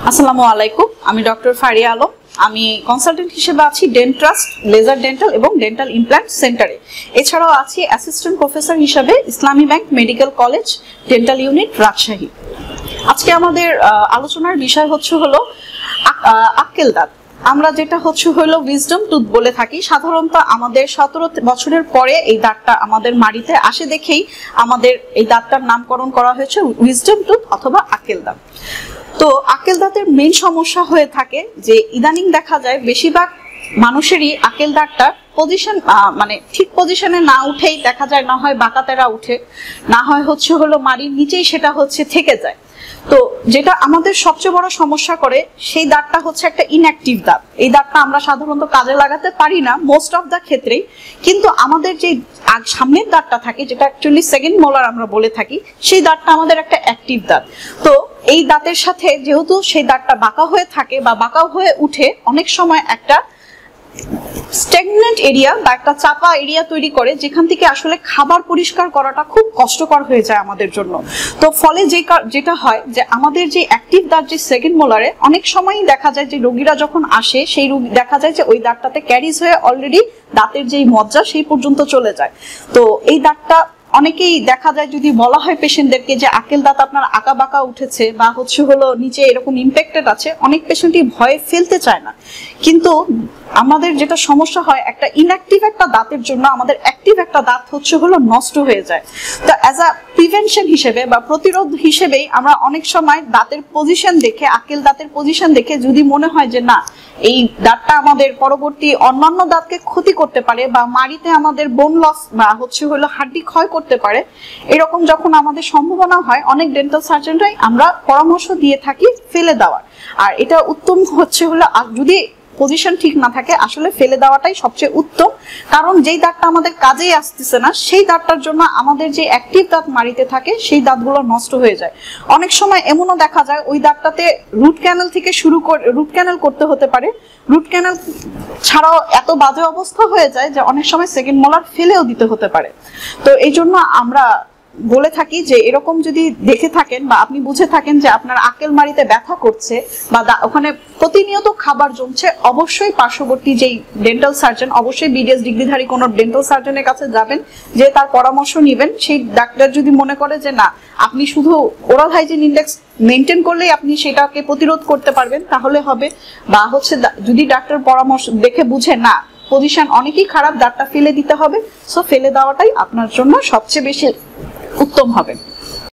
আসসালামু আলাইকুম, আমি ডক্টর ফারিয়া আলম। আমি কনসালটেন্ট হিসেবে আছি ডেন্ট্রাস্ট লেজার ডেন্টাল এবং ডেন্টাল ইমপ্ল্যান্ট সেন্টারে। এছাড়াও আছি অ্যাসিস্ট্যান্ট প্রফেসর হিসেবে ইসলামী bank medical college dental unit Rajshahi. আজকে আমাদের আলোচনার বিষয় হলো আক্কেল দাঁত। আমরা যেটা হলো উইজডম টুথ বলে থাকি। সাধারণত আমাদের 17 বছরের পরে এই দাঁতটা আমাদের মাড়িতে আসে দেখেই আমাদের এই দাঁতটার নামকরণ করা হয়েছে উইজডম টুথ অথবা আক্কেল দাঁত। তো আক্কেল দাঁতের মেইন সমস্যা হয়ে থাকে যে ইদানিং দেখা যায় বেশিরভাগ মানুষেরই আক্কেল দাঁতটা পজিশন মানে ঠিক পজিশনে না উঠেই দেখা যায়, না হয় বাঁকাতেরা উঠে, না হয় হলো মাড়ির নিচেই সেটা থেকে যায়। তো যেটা আমাদের সবচেয়ে বড় সমস্যা করে সেই দাঁতটা একটা ইনঅ্যাক্টিভ দাঁত। এই দাঁতটা আমরা সাধারণত কাজে লাগাতে পারি না মোস্ট অফ দা ক্ষেত্রেই, কিন্তু আমাদের যে সামনের দাঁতটা থাকে, যেটা অ্যাকচুয়ালি সেকেন্ড মোলার আমরা বলে থাকি, সেই দাঁতটা আমাদের একটা অ্যাক্টিভ দাঁত। তো এই দাঁতের সাথে যেহেতু সেই দাঁতটা বাঁকা হয়ে থাকে বা বাঁকা হয়ে উঠে, অনেক সময় একটা স্ট্যাগন্যান্ট এরিয়া বা একটা চাপা এরিয়া তৈরি করে, যেখান থেকে আসলে খাবার পরিষ্কার করাটা খুব কষ্টকর হয়ে যায় আমাদের জন্য। তো ফলে যেটা হয় যে আমাদের যে অ্যাক্টিভ দাঁত যে সেকেন্ড মোলারে অনেক সময়ই দেখা যায় যে রোগীরা যখন আসে, সেই রোগী দেখা যায় যে ওই দাঁতটাতে ক্যারিজ হয়ে অলরেডি দাঁতের যেই মজ্জা সেই পর্যন্ত চলে যায়। তো এই দাঁতটা অনেকেই দেখা যায়, যদি বলা হয় পেশেন্টদেরকে যে আক্কেল দাঁত আপনার আঁকা বাঁকা উঠেছে বা হলো নিচে এরকম ইমপ্যাক্টেড আছে, অনেক পেশেন্টই ভয়ে ফেলতে চায় না। কিন্তু আমাদের যেটা সমস্যা হয়, একটা ইনঅ্যাক্টিভ একটা দাঁতের জন্য আমাদের অ্যাক্টিভ একটা দাঁত হলো নষ্ট হয়ে যায়। তো অ্যাজ আ প্রিভেনশন হিসেবে বা প্রতিরোধ হিসেবেই আমরা অনেক সময় দাঁতের পজিশন দেখে, আক্কেল দাঁতের পজিশন দেখে যদি মনে হয় যে না, এই দাঁতটা আমাদের পরবর্তী অন্যান্য দাঁতকে ক্ষতি করতে পারে বা মাড়িতে আমাদের বোন লস বা হলো হাড্ডি ক্ষয় করতে পারে, এরকম যখন আমাদের সম্ভাবনা হয়, অনেক ডেন্টাল সার্জনরাই আমরা পরামর্শ দিয়ে থাকি ফেলে দেওয়ার। আর এটা উত্তম হলো যদি পজিশন ঠিক না থাকে, আসলে ফেলে দেওয়াটাই সবচেয়ে উত্তম। কারণ যেই দাঁতটা আমাদের কাজেই আসতেছে না, সেই দাঁতটার জন্য আমাদের যে অ্যাক্টিভ দাঁত মাড়িতে থাকে সেই দাঁতগুলো নষ্ট হয়ে যায়। অনেক সময় এমনও দেখা যায় ওই দাঁতটাতে রুট ক্যানেল থেকে শুরু করে রুট ক্যানেল করতে হতে পারে। রুট ক্যানেল ছাড়াও এত বাজে অবস্থা হয়ে যায় যে অনেক সময় সেকেন্ড মোলার ফেলেও দিতে হতে পারে। তো এই জন্য আমরা বলে থাকি যে এরকম যদি দেখে থাকেন বা আপনি বুঝে থাকেন যে আপনার আক্কেল মাড়িতে ব্যথা করছে বা ওখানে প্রতিনিয়ত খাবার জমছে, অবশ্যই পার্শ্ববর্তী যেই ডেন্টাল সার্জন, অবশ্যই বিডিএস ডিগ্রিধারী কোনো ডেন্টাল সার্জনের কাছে যাবেন, যে তার পরামর্শ নেবেন। সেই ডাক্তার যদি মনে করে যে না, আপনি শুধু ওরাল হাইজিন ইন্ডেক্স মেনটেন করলেই আপনি সেটাকে প্রতিরোধ করতে পারবেন, তাহলে হবে। বা যদি ডাক্তার পরামর্শ দেখে বুঝে না, পজিশন অনেকই খারাপ, দাঁতটা ফেলে দিতে হবে, সো ফেলে দেওয়াটাই আপনার জন্য সবচেয়ে বেশি উত্তম হবে।